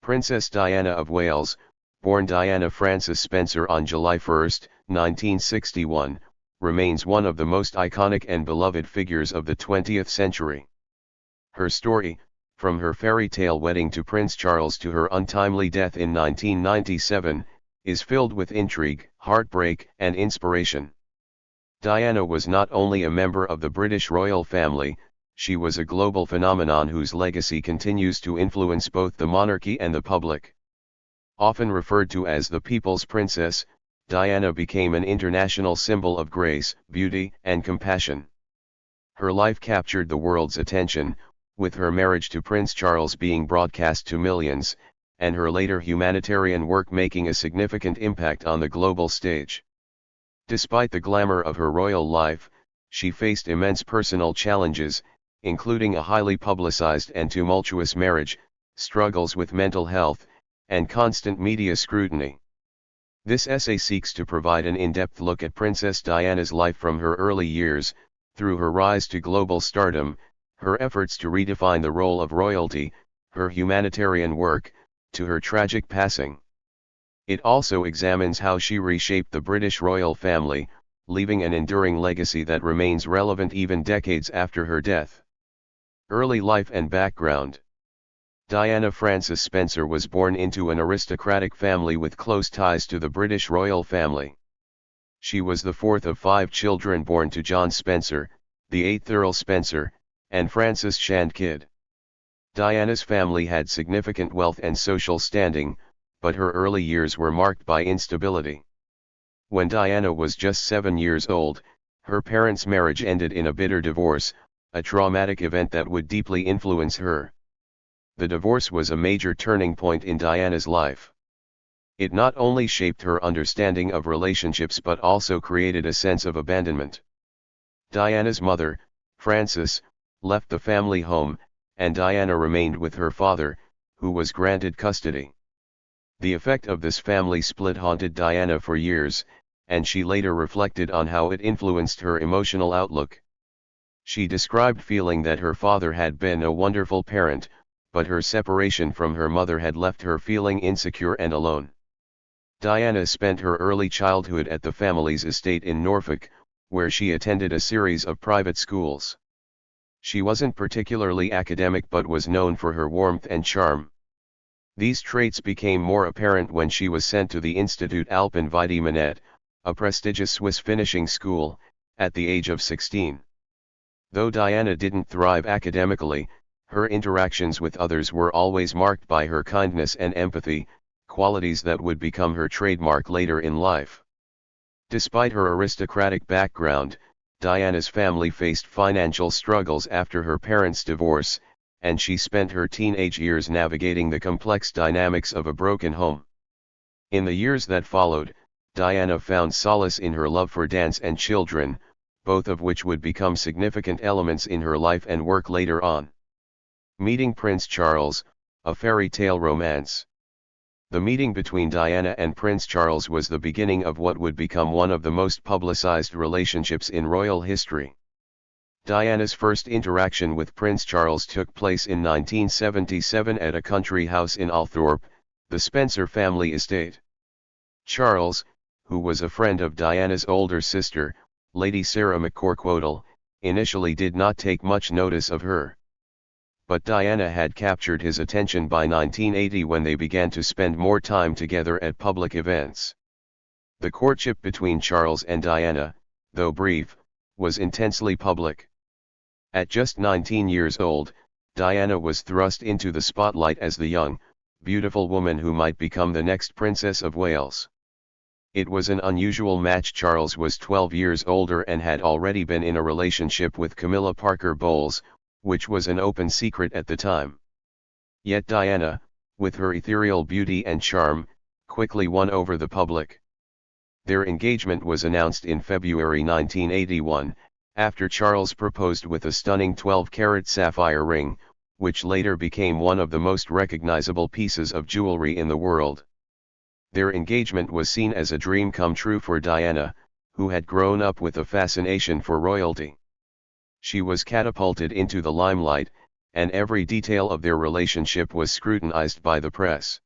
Princess Diana of Wales, born Diana Frances Spencer on July 1, 1961, remains one of the most iconic and beloved figures of the 20th century. Her story, from her fairy tale wedding to Prince Charles to her untimely death in 1997, is filled with intrigue, heartbreak, and inspiration. Diana was not only a member of the British royal family, she was a global phenomenon whose legacy continues to influence both the monarchy and the public. Often referred to as the People's Princess, Diana became an international symbol of grace, beauty, and compassion. Her life captured the world's attention, with her marriage to Prince Charles being broadcast to millions, and her later humanitarian work making a significant impact on the global stage. Despite the glamour of her royal life, she faced immense personal challenges, including a highly publicized and tumultuous marriage, struggles with mental health, and constant media scrutiny. This essay seeks to provide an in-depth look at Princess Diana's life from her early years, through her rise to global stardom, her efforts to redefine the role of royalty, her humanitarian work, to her tragic passing. It also examines how she reshaped the British royal family, leaving an enduring legacy that remains relevant even decades after her death. Early life and background. Diana Frances Spencer was born into an aristocratic family with close ties to the British royal family. She was the fourth of 5 children born to John Spencer, the 8th Earl Spencer, and Frances Shand Kidd. Diana's family had significant wealth and social standing, but her early years were marked by instability. When Diana was just 7 years old, her parents' marriage ended in a bitter divorce, a traumatic event that would deeply influence her. The divorce was a major turning point in Diana's life. It not only shaped her understanding of relationships but also created a sense of abandonment. Diana's mother, Frances, left the family home, and Diana remained with her father, who was granted custody. The effect of this family split haunted Diana for years, and she later reflected on how it influenced her emotional outlook. She described feeling that her father had been a wonderful parent, but her separation from her mother had left her feeling insecure and alone. Diana spent her early childhood at the family's estate in Norfolk, where she attended a series of private schools. She wasn't particularly academic but was known for her warmth and charm. These traits became more apparent when she was sent to the Institut Alpin Vidi Manette, a prestigious Swiss finishing school, at the age of 16. Though Diana didn't thrive academically, her interactions with others were always marked by her kindness and empathy, qualities that would become her trademark later in life. Despite her aristocratic background, Diana's family faced financial struggles after her parents' divorce, and she spent her teenage years navigating the complex dynamics of a broken home. In the years that followed, Diana found solace in her love for dance and children, both of which would become significant elements in her life and work later on. Meeting Prince Charles, a fairy tale romance. The meeting between Diana and Prince Charles was the beginning of what would become one of the most publicized relationships in royal history. Diana's first interaction with Prince Charles took place in 1977 at a country house in Althorpe, the Spencer family estate. Charles, who was a friend of Diana's older sister, Lady Sarah McCorquodle, initially did not take much notice of her. But Diana had captured his attention by 1980 when they began to spend more time together at public events. The courtship between Charles and Diana, though brief, was intensely public. At just 19 years old, Diana was thrust into the spotlight as the young, beautiful woman who might become the next Princess of Wales. It was an unusual match. Charles was 12 years older and had already been in a relationship with Camilla Parker Bowles, which was an open secret at the time. Yet Diana, with her ethereal beauty and charm, quickly won over the public. Their engagement was announced in February 1981, after Charles proposed with a stunning 12-carat sapphire ring, which later became one of the most recognizable pieces of jewelry in the world. Their engagement was seen as a dream come true for Diana, who had grown up with a fascination for royalty. She was catapulted into the limelight, and every detail of their relationship was scrutinized by the press.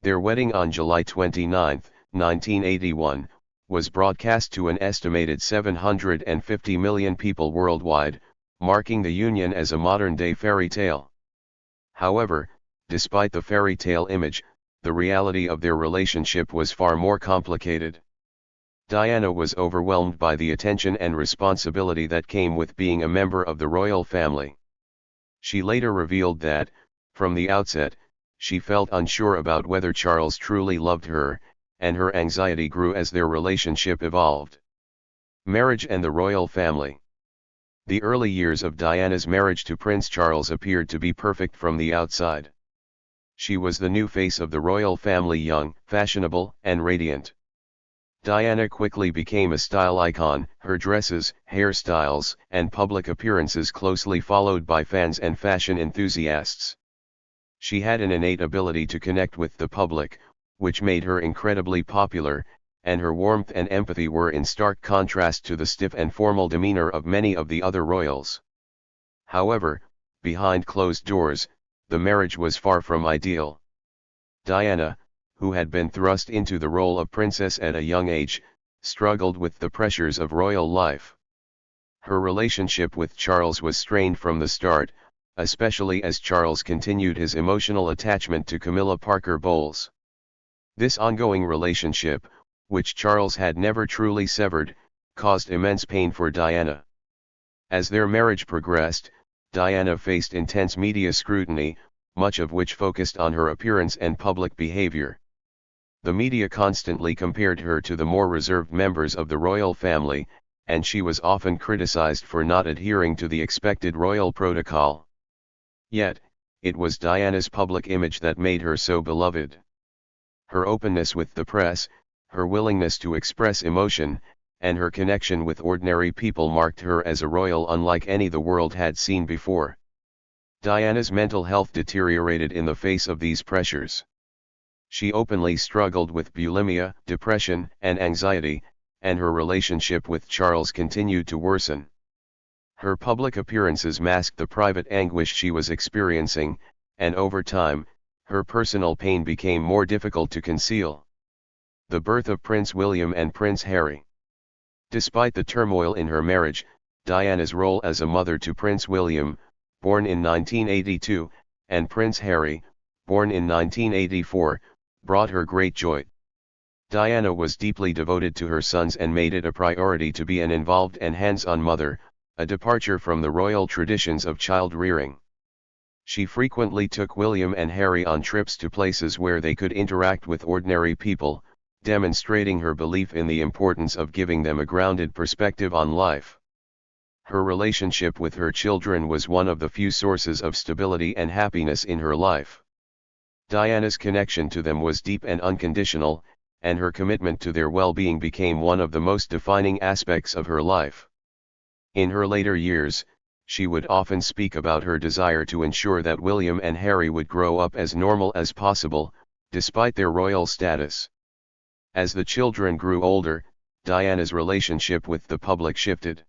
Their wedding on July 29, 1981, was broadcast to an estimated 750 million people worldwide, marking the union as a modern-day fairy tale. However, despite the fairy tale image, the reality of their relationship was far more complicated. Diana was overwhelmed by the attention and responsibility that came with being a member of the royal family. She later revealed that, from the outset, she felt unsure about whether Charles truly loved her, and her anxiety grew as their relationship evolved. Marriage and the royal family. The early years of Diana's marriage to Prince Charles appeared to be perfect from the outside. She was the new face of the royal family, young, fashionable, and radiant. Diana quickly became a style icon, her dresses, hairstyles, and public appearances closely followed by fans and fashion enthusiasts. She had an innate ability to connect with the public, which made her incredibly popular, and her warmth and empathy were in stark contrast to the stiff and formal demeanor of many of the other royals. However, behind closed doors, the marriage was far from ideal. Diana, who had been thrust into the role of princess at a young age, struggled with the pressures of royal life. Her relationship with Charles was strained from the start, especially as Charles continued his emotional attachment to Camilla Parker Bowles. This ongoing relationship, which Charles had never truly severed, caused immense pain for Diana. As their marriage progressed, Diana faced intense media scrutiny, much of which focused on her appearance and public behavior. The media constantly compared her to the more reserved members of the royal family, and she was often criticized for not adhering to the expected royal protocol. Yet, it was Diana's public image that made her so beloved. Her openness with the press, her willingness to express emotion, and her connection with ordinary people marked her as a royal unlike any the world had seen before. Diana's mental health deteriorated in the face of these pressures. She openly struggled with bulimia, depression, and anxiety, and her relationship with Charles continued to worsen. Her public appearances masked the private anguish she was experiencing, and over time, her personal pain became more difficult to conceal. The birth of Prince William and Prince Harry. Despite the turmoil in her marriage, Diana's role as a mother to Prince William, born in 1982, and Prince Harry, born in 1984, brought her great joy. Diana was deeply devoted to her sons and made it a priority to be an involved and hands-on mother, a departure from the royal traditions of child-rearing. She frequently took William and Harry on trips to places where they could interact with ordinary people, demonstrating her belief in the importance of giving them a grounded perspective on life. Her relationship with her children was one of the few sources of stability and happiness in her life. Diana's connection to them was deep and unconditional, and her commitment to their well-being became one of the most defining aspects of her life. In her later years, she would often speak about her desire to ensure that William and Harry would grow up as normal as possible, despite their royal status. As the children grew older, Diana's relationship with the public shifted.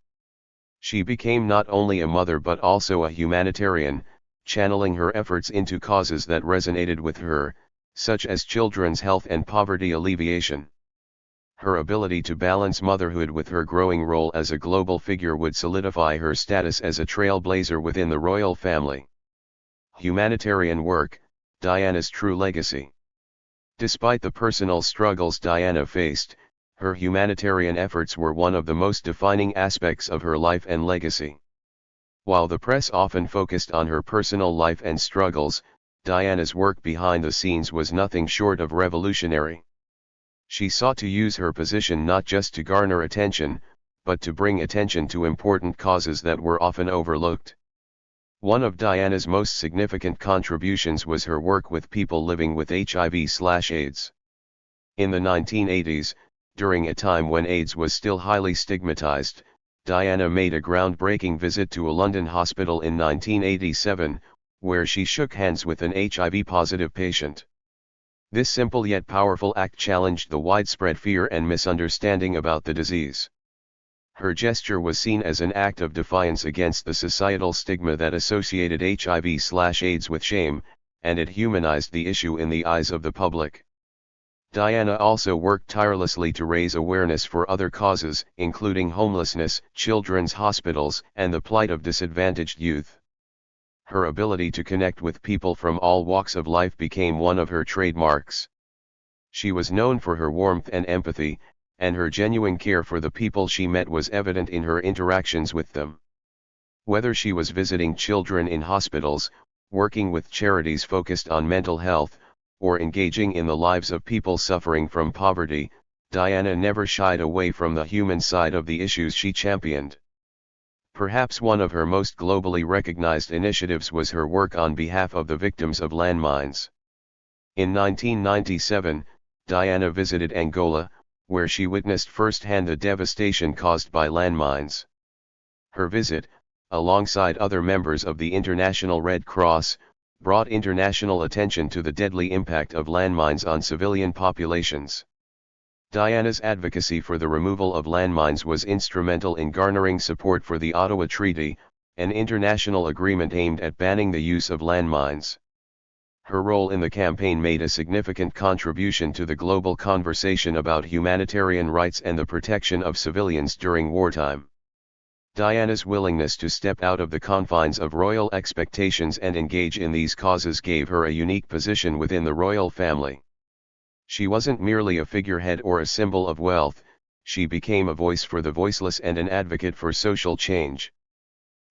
She became not only a mother but also a humanitarian, channeling her efforts into causes that resonated with her, such as children's health and poverty alleviation. Her ability to balance motherhood with her growing role as a global figure would solidify her status as a trailblazer within the royal family. Humanitarian work, Diana's true legacy. Despite the personal struggles Diana faced, her humanitarian efforts were one of the most defining aspects of her life and legacy. While the press often focused on her personal life and struggles, Diana's work behind the scenes was nothing short of revolutionary. She sought to use her position not just to garner attention, but to bring attention to important causes that were often overlooked. One of Diana's most significant contributions was her work with people living with HIV/AIDS. In the 1980s, during a time when AIDS was still highly stigmatized, Diana made a groundbreaking visit to a London hospital in 1987, where she shook hands with an HIV-positive patient. This simple yet powerful act challenged the widespread fear and misunderstanding about the disease. Her gesture was seen as an act of defiance against the societal stigma that associated HIV/AIDS with shame, and it humanized the issue in the eyes of the public. Diana also worked tirelessly to raise awareness for other causes, including homelessness, children's hospitals, and the plight of disadvantaged youth. Her ability to connect with people from all walks of life became one of her trademarks. She was known for her warmth and empathy, and her genuine care for the people she met was evident in her interactions with them. Whether she was visiting children in hospitals, working with charities focused on mental health, or engaging in the lives of people suffering from poverty, Diana never shied away from the human side of the issues she championed. Perhaps one of her most globally recognized initiatives was her work on behalf of the victims of landmines. In 1997, Diana visited Angola, where she witnessed firsthand the devastation caused by landmines. Her visit, alongside other members of the International Red Cross, brought international attention to the deadly impact of landmines on civilian populations. Diana's advocacy for the removal of landmines was instrumental in garnering support for the Ottawa Treaty, an international agreement aimed at banning the use of landmines. Her role in the campaign made a significant contribution to the global conversation about humanitarian rights and the protection of civilians during wartime. Diana's willingness to step out of the confines of royal expectations and engage in these causes gave her a unique position within the royal family. She wasn't merely a figurehead or a symbol of wealth, she became a voice for the voiceless and an advocate for social change.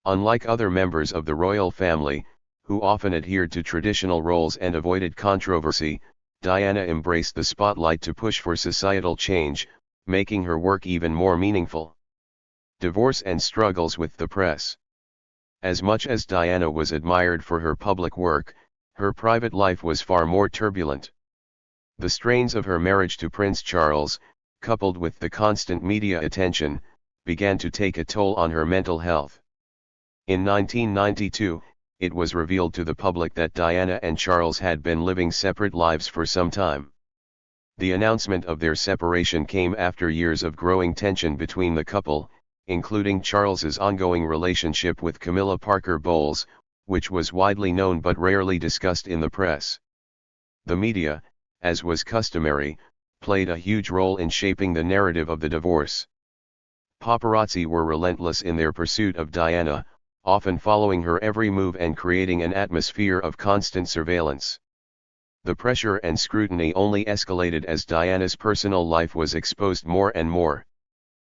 Unlike other members of the royal family, who often adhered to traditional roles and avoided controversy, Diana embraced the spotlight to push for societal change, making her work even more meaningful. Divorce and struggles with the press. As much as Diana was admired for her public work, her private life was far more turbulent. The strains of her marriage to Prince Charles, coupled with the constant media attention, began to take a toll on her mental health. In 1992, it was revealed to the public that Diana and Charles had been living separate lives for some time. The announcement of their separation came after years of growing tension between the couple, including Charles's ongoing relationship with Camilla Parker Bowles, which was widely known but rarely discussed in the press. The media, as was customary, played a huge role in shaping the narrative of the divorce. Paparazzi were relentless in their pursuit of Diana, often following her every move and creating an atmosphere of constant surveillance. The pressure and scrutiny only escalated as Diana's personal life was exposed more and more.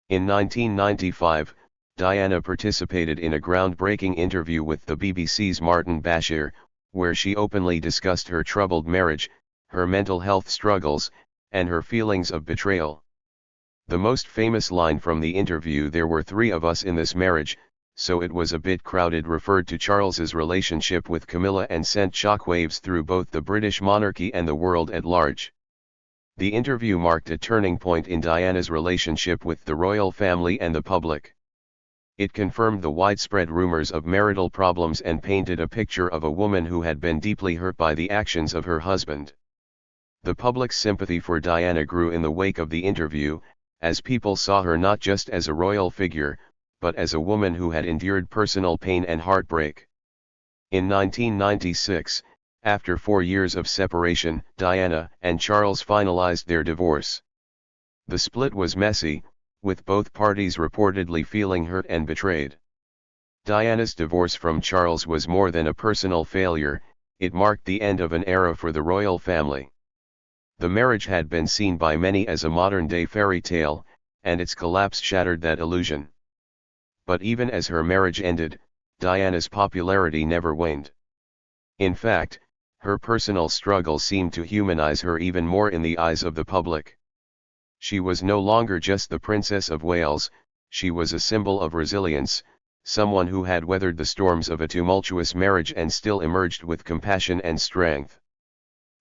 In 1995, Diana participated in a groundbreaking interview with the BBC's Martin Bashir, where she openly discussed her troubled marriage, her mental health struggles, and her feelings of betrayal. The most famous line from the interview, "There were three of us in this marriage, so it was a bit crowded," referred to Charles's relationship with Camilla and sent shockwaves through both the British monarchy and the world at large. The interview marked a turning point in Diana's relationship with the royal family and the public. It confirmed the widespread rumors of marital problems and painted a picture of a woman who had been deeply hurt by the actions of her husband. The public's sympathy for Diana grew in the wake of the interview, as people saw her not just as a royal figure, but as a woman who had endured personal pain and heartbreak. In 1996, after 4 years of separation, Diana and Charles finalized their divorce. The split was messy, with both parties reportedly feeling hurt and betrayed. Diana's divorce from Charles was more than a personal failure, it marked the end of an era for the royal family. The marriage had been seen by many as a modern-day fairy tale, and its collapse shattered that illusion. But even as her marriage ended, Diana's popularity never waned. In fact, her personal struggles seemed to humanize her even more in the eyes of the public. She was no longer just the Princess of Wales, she was a symbol of resilience, someone who had weathered the storms of a tumultuous marriage and still emerged with compassion and strength.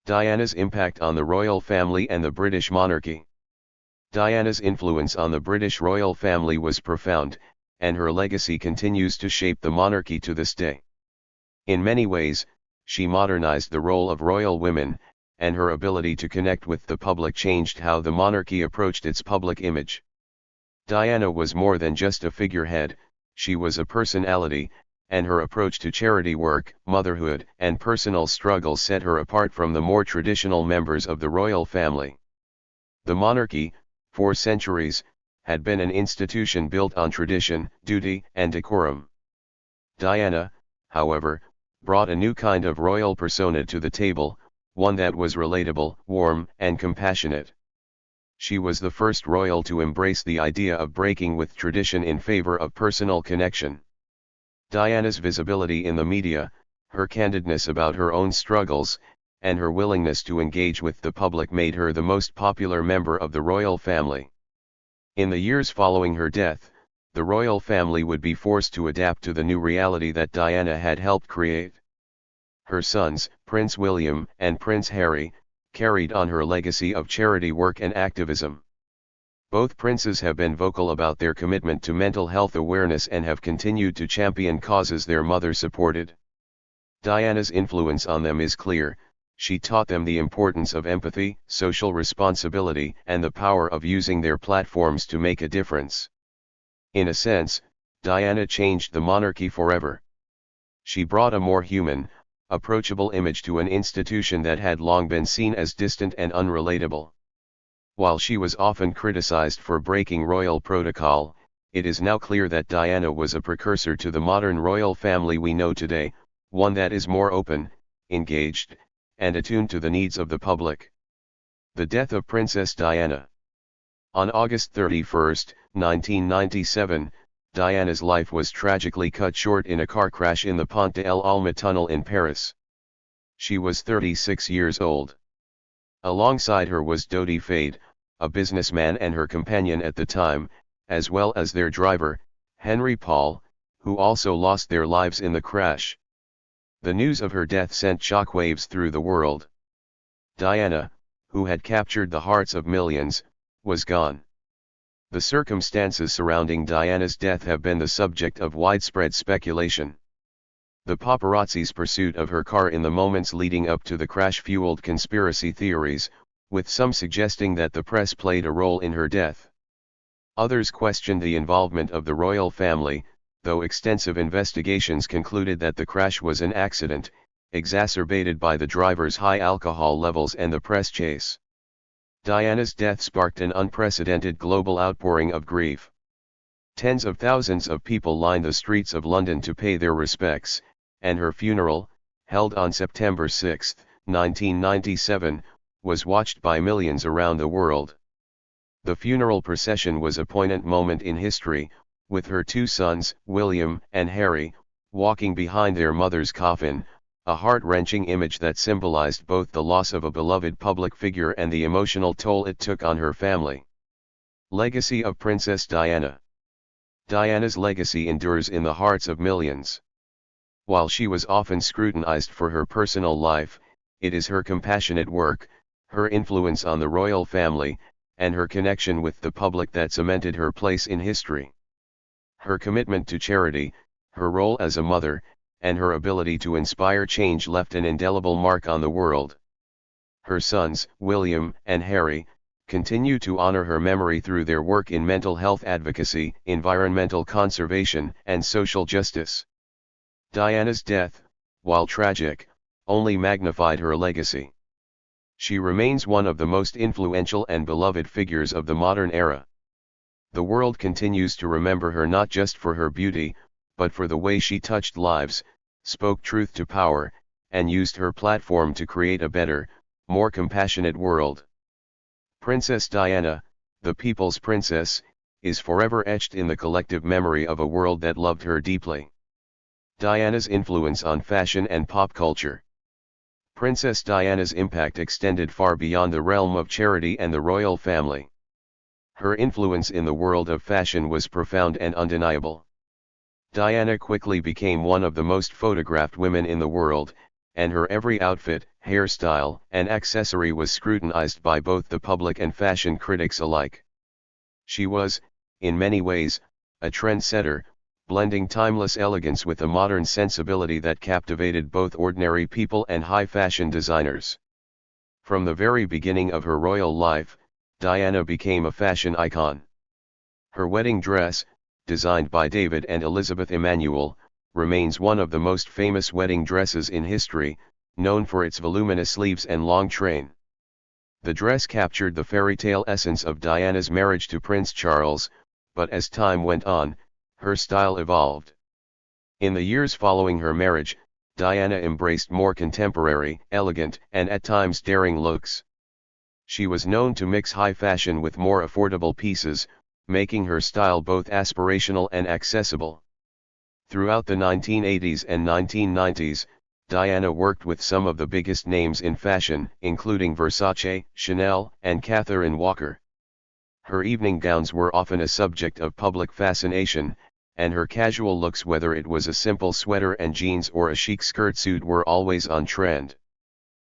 Diana's impact on the royal family and the British monarchy. Diana's influence on the British royal family was profound, and her legacy continues to shape the monarchy to this day. In many ways, she modernized the role of royal women, and her ability to connect with the public changed how the monarchy approached its public image. Diana was more than just a figurehead, she was a personality, and her approach to charity work, motherhood, and personal struggle set her apart from the more traditional members of the royal family. The monarchy, for centuries, had been an institution built on tradition, duty, and decorum. Diana, however, brought a new kind of royal persona to the table, one that was relatable, warm, and compassionate. She was the first royal to embrace the idea of breaking with tradition in favor of personal connection. Diana's visibility in the media, her candidness about her own struggles, and her willingness to engage with the public made her the most popular member of the royal family. In the years following her death, the royal family would be forced to adapt to the new reality that Diana had helped create. Her sons, Prince William and Prince Harry, carried on her legacy of charity work and activism. Both princes have been vocal about their commitment to mental health awareness and have continued to champion causes their mother supported. Diana's influence on them is clear. She taught them the importance of empathy, social responsibility, and the power of using their platforms to make a difference. In a sense, Diana changed the monarchy forever. She brought a more human, approachable image to an institution that had long been seen as distant and unrelatable. While she was often criticized for breaking royal protocol, it is now clear that Diana was a precursor to the modern royal family we know today, one that is more open, engaged, and attuned to the needs of the public. The death of Princess Diana. On August 31, 1997, Diana's life was tragically cut short in a car crash in the Pont de l'Alma tunnel in Paris. She was 36 years old. Alongside her was Dodi Fade, a businessman and her companion at the time, as well as their driver, Henry Paul, who also lost their lives in the crash. The news of her death sent shockwaves through the world. Diana, who had captured the hearts of millions, was gone. The circumstances surrounding Diana's death have been the subject of widespread speculation. The paparazzi's pursuit of her car in the moments leading up to the crash fueled conspiracy theories, with some suggesting that the press played a role in her death. Others questioned the involvement of the royal family, though extensive investigations concluded that the crash was an accident, exacerbated by the driver's high alcohol levels and the press chase. Diana's death sparked an unprecedented global outpouring of grief. Tens of thousands of people lined the streets of London to pay their respects, and her funeral, held on September 6, 1997, was watched by millions around the world. The funeral procession was a poignant moment in history, with her two sons, William and Harry, walking behind their mother's coffin, a heart-wrenching image that symbolized both the loss of a beloved public figure and the emotional toll it took on her family. Legacy of Princess Diana. Diana's legacy endures in the hearts of millions. While she was often scrutinized for her personal life, it is her compassionate work, her influence on the royal family, and her connection with the public that cemented her place in history. Her commitment to charity, her role as a mother, and her ability to inspire change left an indelible mark on the world. Her sons, William and Harry, continue to honor her memory through their work in mental health advocacy, environmental conservation, and social justice. Diana's death, while tragic, only magnified her legacy. She remains one of the most influential and beloved figures of the modern era. The world continues to remember her not just for her beauty, but for the way she touched lives, spoke truth to power, and used her platform to create a better, more compassionate world. Princess Diana, the people's princess, is forever etched in the collective memory of a world that loved her deeply. Diana's influence on fashion and pop culture. Princess Diana's impact extended far beyond the realm of charity and the royal family. Her influence in the world of fashion was profound and undeniable. Diana quickly became one of the most photographed women in the world, and her every outfit, hairstyle, and accessory was scrutinized by both the public and fashion critics alike. She was, in many ways, a trendsetter, blending timeless elegance with a modern sensibility that captivated both ordinary people and high-fashion designers. From the very beginning of her royal life, Diana became a fashion icon. Her wedding dress, designed by David and Elizabeth Emanuel, remains one of the most famous wedding dresses in history, known for its voluminous sleeves and long train. The dress captured the fairy tale essence of Diana's marriage to Prince Charles, but as time went on, her style evolved. In the years following her marriage, Diana embraced more contemporary, elegant, and at times daring looks. She was known to mix high fashion with more affordable pieces, making her style both aspirational and accessible. Throughout the 1980s and 1990s, Diana worked with some of the biggest names in fashion, including Versace, Chanel, and Catherine Walker. Her evening gowns were often a subject of public fascination, and her casual looks, whether it was a simple sweater and jeans or a chic skirt suit, were always on trend.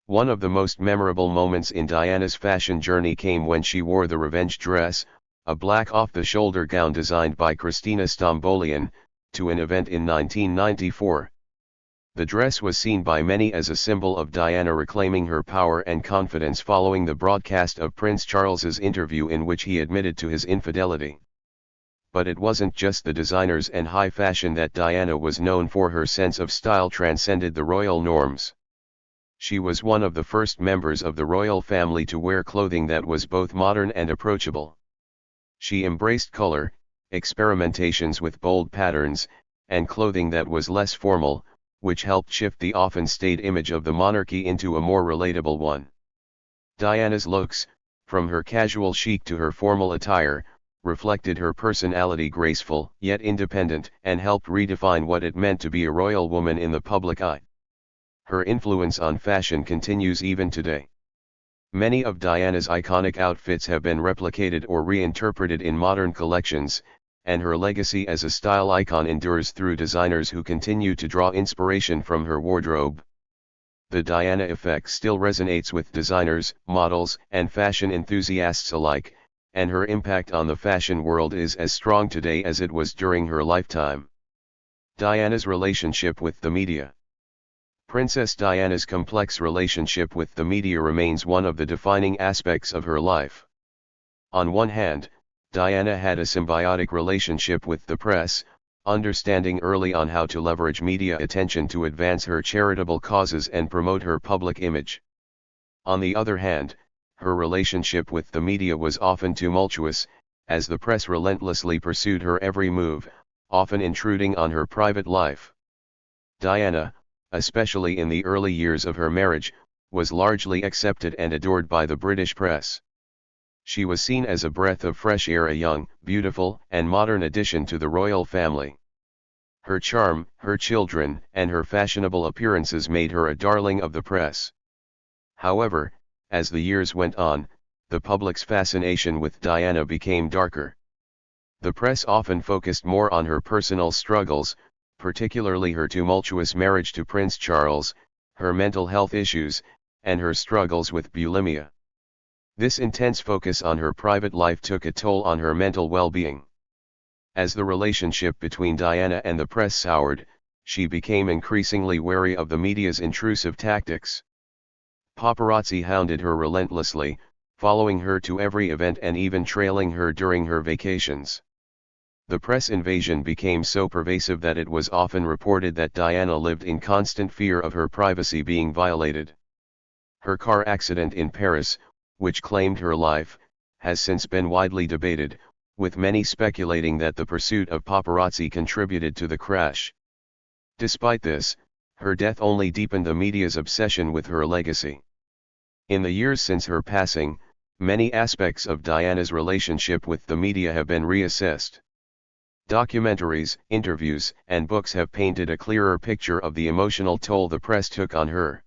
One of the most memorable moments in Diana's fashion journey came when she wore the revenge dress, a black off-the-shoulder gown designed by Christina Stambolian, to an event in 1994. The dress was seen by many as a symbol of Diana reclaiming her power and confidence following the broadcast of Prince Charles's interview in which he admitted to his infidelity. But it wasn't just the designers and high fashion that Diana was known for. Her sense of style transcended the royal norms. She was one of the first members of the royal family to wear clothing that was both modern and approachable. She embraced color, experimentations with bold patterns, and clothing that was less formal, which helped shift the often staid image of the monarchy into a more relatable one. Diana's looks, from her casual chic to her formal attire, reflected her personality, graceful yet independent, and helped redefine what it meant to be a royal woman in the public eye. Her influence on fashion continues even today. Many of Diana's iconic outfits have been replicated or reinterpreted in modern collections, and her legacy as a style icon endures through designers who continue to draw inspiration from her wardrobe. The Diana effect still resonates with designers, models, and fashion enthusiasts alike, and her impact on the fashion world is as strong today as it was during her lifetime. Diana's relationship with the media. Princess Diana's complex relationship with the media remains one of the defining aspects of her life. On one hand, Diana had a symbiotic relationship with the press, understanding early on how to leverage media attention to advance her charitable causes and promote her public image. On the other hand, her relationship with the media was often tumultuous, as the press relentlessly pursued her every move, often intruding on her private life. Diana, especially in the early years of her marriage, was largely accepted and adored by the British press. She was seen as a breath of fresh air, a young, beautiful, and modern addition to the royal family. Her charm, her children, and her fashionable appearances made her a darling of the press. However, as the years went on, the public's fascination with Diana became darker. The press often focused more on her personal struggles, particularly her tumultuous marriage to Prince Charles, her mental health issues, and her struggles with bulimia. This intense focus on her private life took a toll on her mental well-being. As the relationship between Diana and the press soured, she became increasingly wary of the media's intrusive tactics. Paparazzi hounded her relentlessly, following her to every event and even trailing her during her vacations. The press invasion became so pervasive that it was often reported that Diana lived in constant fear of her privacy being violated. Her car accident in Paris, which claimed her life, has since been widely debated, with many speculating that the pursuit of paparazzi contributed to the crash. Despite this, her death only deepened the media's obsession with her legacy. In the years since her passing, many aspects of Diana's relationship with the media have been reassessed. Documentaries, interviews, and books have painted a clearer picture of the emotional toll the press took on her.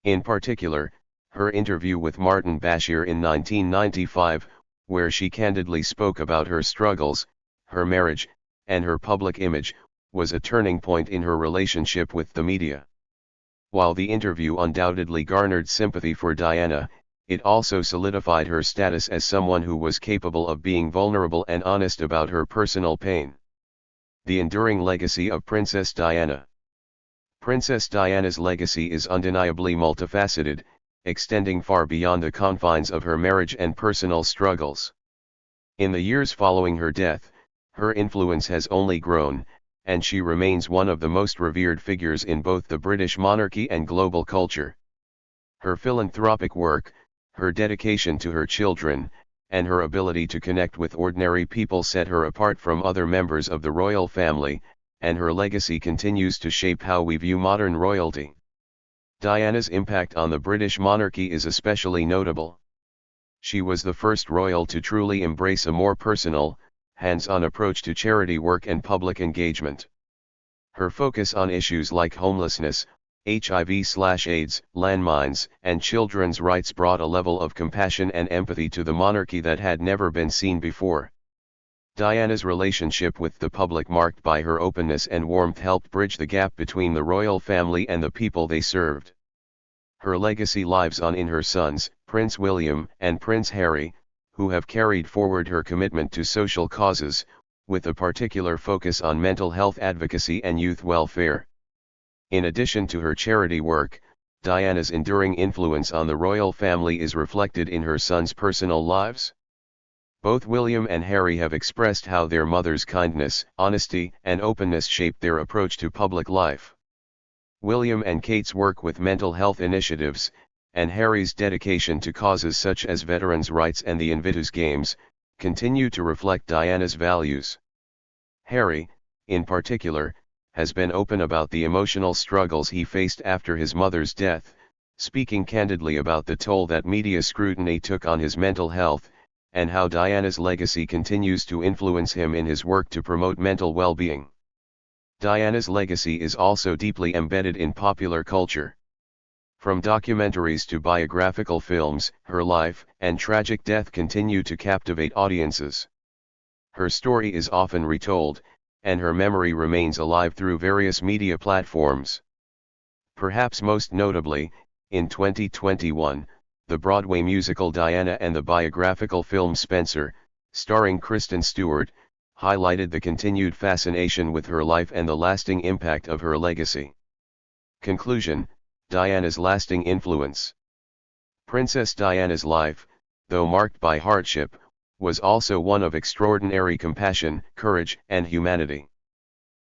In particular, her interview with Martin Bashir in 1995, where she candidly spoke about her struggles, her marriage, and her public image, was a turning point in her relationship with the media. While the interview undoubtedly garnered sympathy for Diana, it also solidified her status as someone who was capable of being vulnerable and honest about her personal pain. The enduring legacy of Princess Diana. Princess Diana's legacy is undeniably multifaceted, extending far beyond the confines of her marriage and personal struggles. In the years following her death, her influence has only grown, and she remains one of the most revered figures in both the British monarchy and global culture. Her philanthropic work, her dedication to her children, and her ability to connect with ordinary people set her apart from other members of the royal family, and her legacy continues to shape how we view modern royalty. Diana's impact on the British monarchy is especially notable. She was the first royal to truly embrace a more personal, hands-on approach to charity work and public engagement. Her focus on issues like homelessness, HIV/AIDS, landmines, and children's rights brought a level of compassion and empathy to the monarchy that had never been seen before. Diana's relationship with the public, marked by her openness and warmth, helped bridge the gap between the royal family and the people they served. Her legacy lives on in her sons, Prince William and Prince Harry, who have carried forward her commitment to social causes, with a particular focus on mental health advocacy and youth welfare. In addition to her charity work, Diana's enduring influence on the royal family is reflected in her sons' personal lives. Both William and Harry have expressed how their mother's kindness, honesty, and openness shaped their approach to public life. William and Kate's work with mental health initiatives, and Harry's dedication to causes such as veterans' rights and the Invictus Games, continue to reflect Diana's values. Harry, in particular, has been open about the emotional struggles he faced after his mother's death, speaking candidly about the toll that media scrutiny took on his mental health, and how Diana's legacy continues to influence him in his work to promote mental well-being. Diana's legacy is also deeply embedded in popular culture. From documentaries to biographical films, her life and tragic death continue to captivate audiences. Her story is often retold, and her memory remains alive through various media platforms. Perhaps most notably, in 2021, the Broadway musical Diana and the biographical film Spencer, starring Kristen Stewart, highlighted the continued fascination with her life and the lasting impact of her legacy. Conclusion: Diana's lasting influence. Princess Diana's life, though marked by hardship, was also one of extraordinary compassion, courage, and humanity.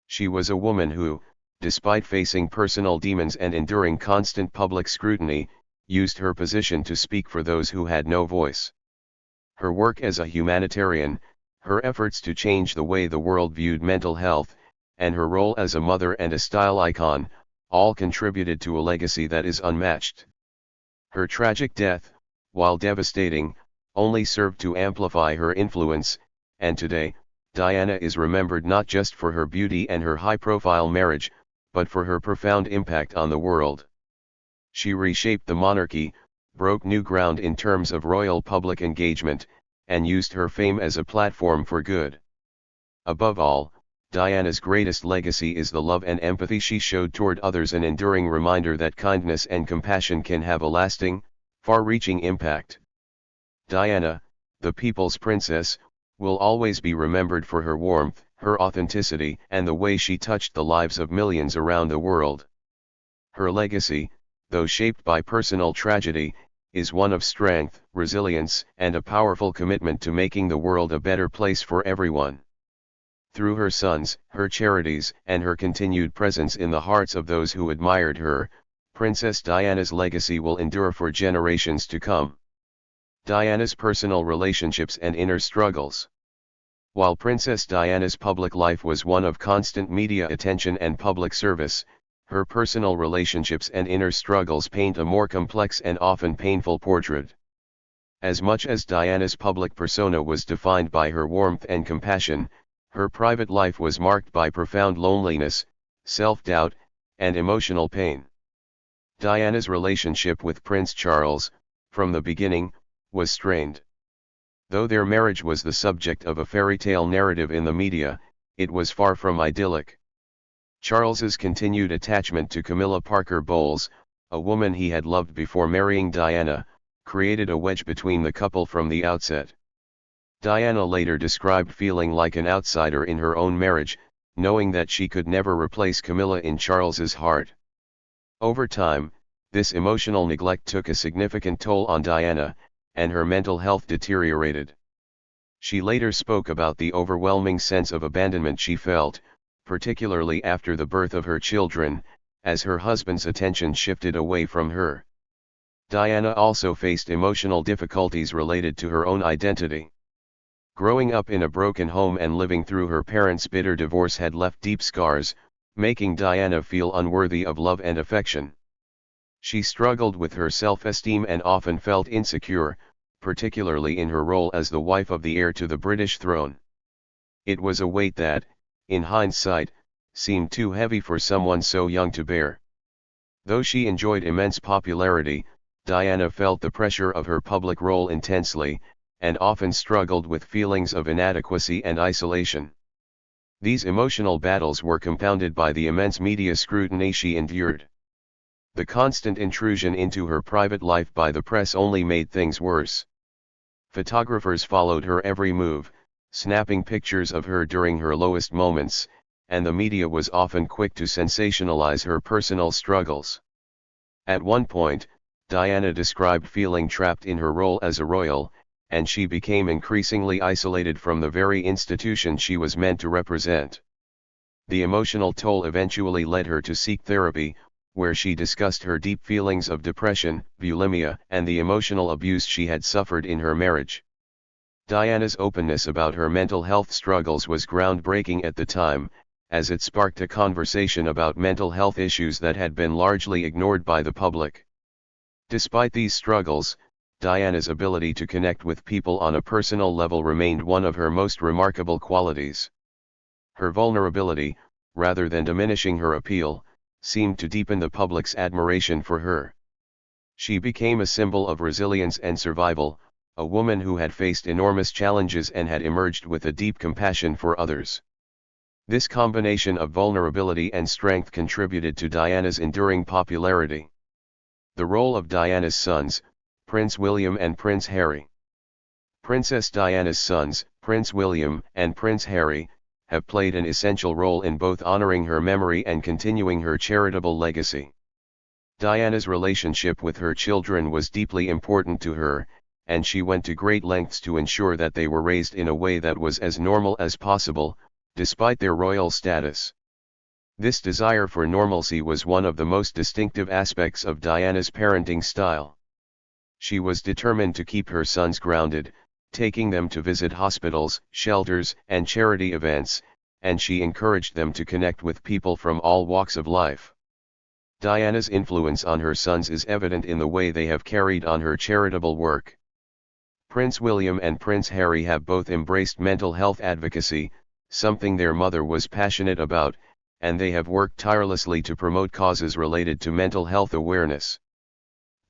She was a woman who, despite facing personal demons and enduring constant public scrutiny, used her position to speak for those who had no voice. Her work as a humanitarian, her efforts to change the way the world viewed mental health, and her role as a mother and a style icon, all contributed to a legacy that is unmatched. Her tragic death, while devastating, only served to amplify her influence, and today, Diana is remembered not just for her beauty and her high-profile marriage, but for her profound impact on the world. She reshaped the monarchy, broke new ground in terms of royal public engagement, and used her fame as a platform for good. Above all, Diana's greatest legacy is the love and empathy she showed toward others, an enduring reminder that kindness and compassion can have a lasting, far-reaching impact. Diana, the people's princess, will always be remembered for her warmth, her authenticity, and the way she touched the lives of millions around the world. Her legacy, though shaped by personal tragedy, is one of strength, resilience, and a powerful commitment to making the world a better place for everyone. Through her sons, her charities, and her continued presence in the hearts of those who admired her, Princess Diana's legacy will endure for generations to come. Diana's personal relationships and inner struggles. While Princess Diana's public life was one of constant media attention and public service, her personal relationships and inner struggles paint a more complex and often painful portrait. As much as Diana's public persona was defined by her warmth and compassion, her private life was marked by profound loneliness, self-doubt, and emotional pain. Diana's relationship with Prince Charles, from the beginning, was strained. Though their marriage was the subject of a fairy tale narrative in the media, it was far from idyllic. Charles's continued attachment to Camilla Parker Bowles, a woman he had loved before marrying Diana, created a wedge between the couple from the outset. Diana later described feeling like an outsider in her own marriage, knowing that she could never replace Camilla in Charles's heart. Over time, this emotional neglect took a significant toll on Diana, and her mental health deteriorated. She later spoke about the overwhelming sense of abandonment she felt, particularly after the birth of her children, as her husband's attention shifted away from her. Diana also faced emotional difficulties related to her own identity. Growing up in a broken home and living through her parents' bitter divorce had left deep scars, making Diana feel unworthy of love and affection. She struggled with her self-esteem and often felt insecure, particularly in her role as the wife of the heir to the British throne. It was a weight that, in hindsight, seemed too heavy for someone so young to bear. Though she enjoyed immense popularity, Diana felt the pressure of her public role intensely, and often struggled with feelings of inadequacy and isolation. These emotional battles were compounded by the immense media scrutiny she endured. The constant intrusion into her private life by the press only made things worse. Photographers followed her every move, snapping pictures of her during her lowest moments, and the media was often quick to sensationalize her personal struggles. At one point, Diana described feeling trapped in her role as a royal, and she became increasingly isolated from the very institution she was meant to represent. The emotional toll eventually led her to seek therapy, where she discussed her deep feelings of depression, bulimia, and the emotional abuse she had suffered in her marriage. Diana's openness about her mental health struggles was groundbreaking at the time, as it sparked a conversation about mental health issues that had been largely ignored by the public. Despite these struggles, Diana's ability to connect with people on a personal level remained one of her most remarkable qualities. Her vulnerability, rather than diminishing her appeal, seemed to deepen the public's admiration for her. She became a symbol of resilience and survival, a woman who had faced enormous challenges and had emerged with a deep compassion for others. This combination of vulnerability and strength contributed to Diana's enduring popularity. The role of Diana's sons, Prince William and Prince Harry. Princess Diana's sons, Prince William and Prince Harry, have played an essential role in both honoring her memory and continuing her charitable legacy. Diana's relationship with her children was deeply important to her, and she went to great lengths to ensure that they were raised in a way that was as normal as possible, despite their royal status. This desire for normalcy was one of the most distinctive aspects of Diana's parenting style. She was determined to keep her sons grounded, taking them to visit hospitals, shelters, and charity events, and she encouraged them to connect with people from all walks of life. Diana's influence on her sons is evident in the way they have carried on her charitable work. Prince William and Prince Harry have both embraced mental health advocacy, something their mother was passionate about, and they have worked tirelessly to promote causes related to mental health awareness.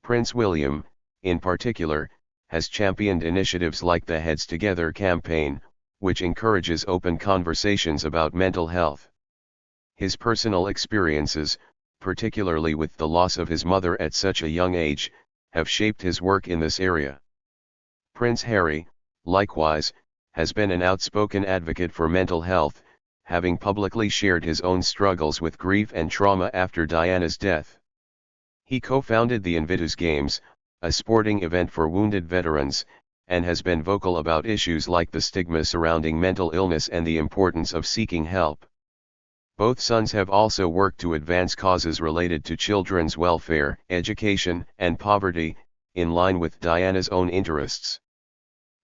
Prince William, in particular, has championed initiatives like the Heads Together campaign, which encourages open conversations about mental health. His personal experiences, particularly with the loss of his mother at such a young age, have shaped his work in this area. Prince Harry, likewise, has been an outspoken advocate for mental health, having publicly shared his own struggles with grief and trauma after Diana's death. He co-founded the Invictus Games, a sporting event for wounded veterans, and has been vocal about issues like the stigma surrounding mental illness and the importance of seeking help. Both sons have also worked to advance causes related to children's welfare, education, and poverty, in line with Diana's own interests.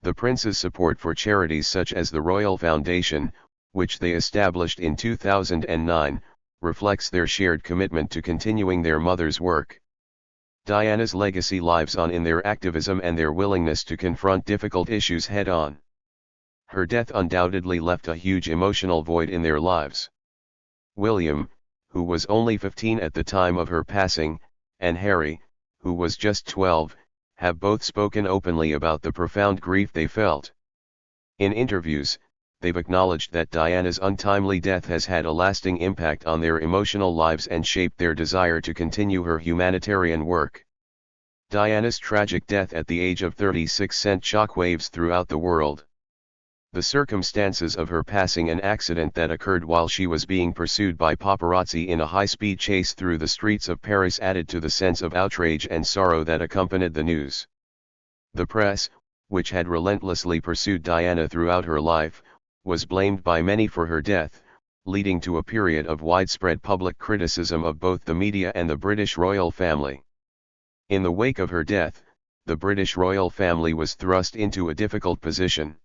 The prince's support for charities such as the Royal Foundation, which they established in 2009, reflects their shared commitment to continuing their mother's work. Diana's legacy lives on in their activism and their willingness to confront difficult issues head-on. Her death undoubtedly left a huge emotional void in their lives. William, who was only 15 at the time of her passing, and Harry, who was just 12, have both spoken openly about the profound grief they felt. In interviews, they've acknowledged that Diana's untimely death has had a lasting impact on their emotional lives and shaped their desire to continue her humanitarian work. Diana's tragic death at the age of 36 sent shockwaves throughout the world. The circumstances of her passing, an accident that occurred while she was being pursued by paparazzi in a high-speed chase through the streets of Paris, added to the sense of outrage and sorrow that accompanied the news. The press, which had relentlessly pursued Diana throughout her life, was blamed by many for her death, leading to a period of widespread public criticism of both the media and the British royal family. In the wake of her death, the British royal family was thrust into a difficult position.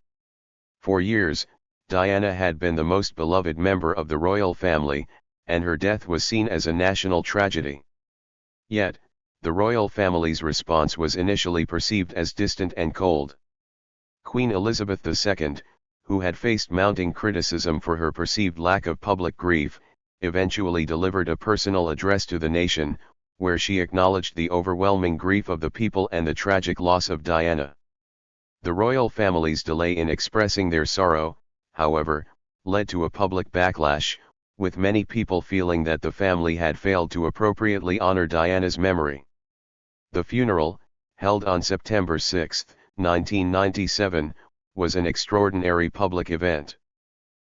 For years, Diana had been the most beloved member of the royal family, and her death was seen as a national tragedy. Yet, the royal family's response was initially perceived as distant and cold. Queen Elizabeth II, who had faced mounting criticism for her perceived lack of public grief, eventually delivered a personal address to the nation, where she acknowledged the overwhelming grief of the people and the tragic loss of Diana. The royal family's delay in expressing their sorrow, however, led to a public backlash, with many people feeling that the family had failed to appropriately honor Diana's memory. The funeral, held on September 6, 1997, was an extraordinary public event.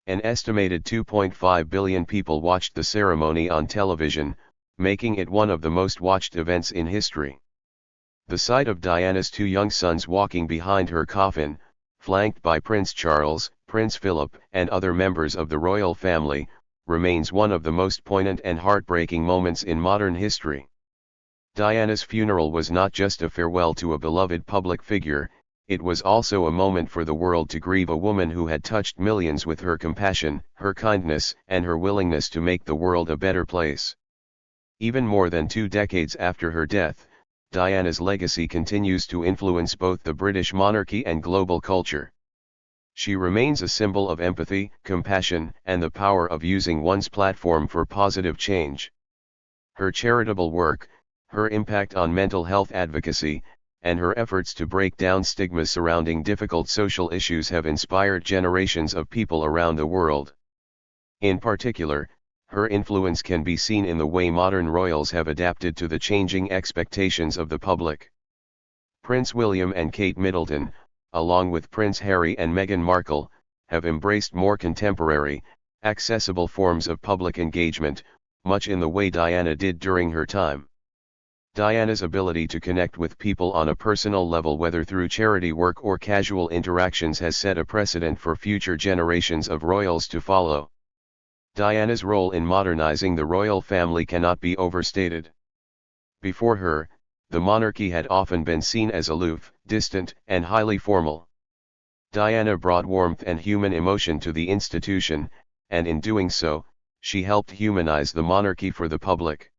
An estimated 2.5 billion people watched the ceremony on television, making it one of the most watched events in history. The sight of Diana's two young sons walking behind her coffin, flanked by Prince Charles, Prince Philip, and other members of the royal family, remains one of the most poignant and heartbreaking moments in modern history. Diana's funeral was not just a farewell to a beloved public figure, it was also a moment for the world to grieve a woman who had touched millions with her compassion, her kindness, and her willingness to make the world a better place. Even more than 2 decades after her death, Diana's legacy continues to influence both the British monarchy and global culture. She remains a symbol of empathy, compassion, and the power of using one's platform for positive change. Her charitable work, her impact on mental health advocacy, and her efforts to break down stigmas surrounding difficult social issues have inspired generations of people around the world. In particular, her influence can be seen in the way modern royals have adapted to the changing expectations of the public. Prince William and Kate Middleton, along with Prince Harry and Meghan Markle, have embraced more contemporary, accessible forms of public engagement, much in the way Diana did during her time. Diana's ability to connect with people on a personal level, whether through charity work or casual interactions, has set a precedent for future generations of royals to follow. Diana's role in modernizing the royal family cannot be overstated. Before her, the monarchy had often been seen as aloof, distant, and highly formal. Diana brought warmth and human emotion to the institution, and in doing so, she helped humanize the monarchy for the public.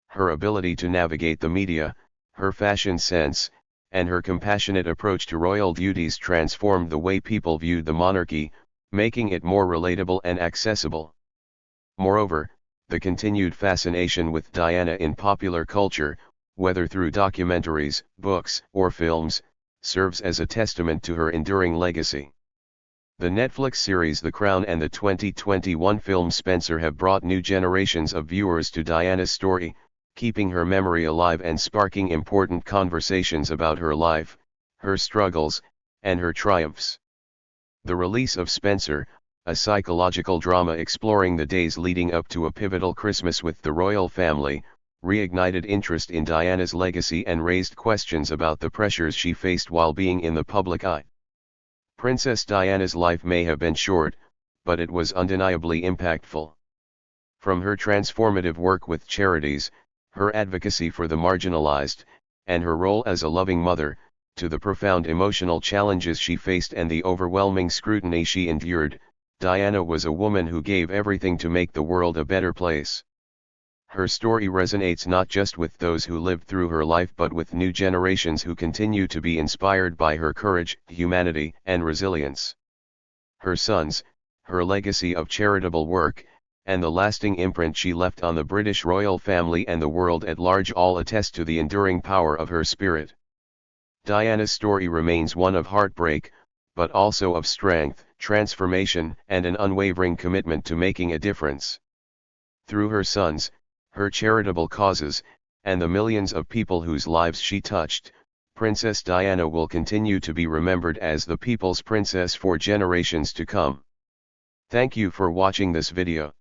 Her ability to navigate the media, her fashion sense, and her compassionate approach to royal duties transformed the way people viewed the monarchy, making it more relatable and accessible. Moreover, the continued fascination with Diana in popular culture, whether through documentaries, books, or films, serves as a testament to her enduring legacy. The Netflix series The Crown and the 2021 film Spencer have brought new generations of viewers to Diana's story, keeping her memory alive and sparking important conversations about her life, her struggles, and her triumphs. The release of Spencer, a psychological drama exploring the days leading up to a pivotal Christmas with the royal family, reignited interest in Diana's legacy and raised questions about the pressures she faced while being in the public eye. Princess Diana's life may have been short, but it was undeniably impactful. From her transformative work with charities, her advocacy for the marginalized, and her role as a loving mother, to the profound emotional challenges she faced and the overwhelming scrutiny she endured, Diana was a woman who gave everything to make the world a better place. Her story resonates not just with those who lived through her life but with new generations who continue to be inspired by her courage, humanity, and resilience. Her sons, her legacy of charitable work, and the lasting imprint she left on the British royal family and the world at large all attest to the enduring power of her spirit. Diana's story remains one of heartbreak, but also of strength, transformation, and an unwavering commitment to making a difference. Through her sons, her charitable causes, and the millions of people whose lives she touched, Princess Diana will continue to be remembered as the people's princess for generations to come. Thank you for watching this video.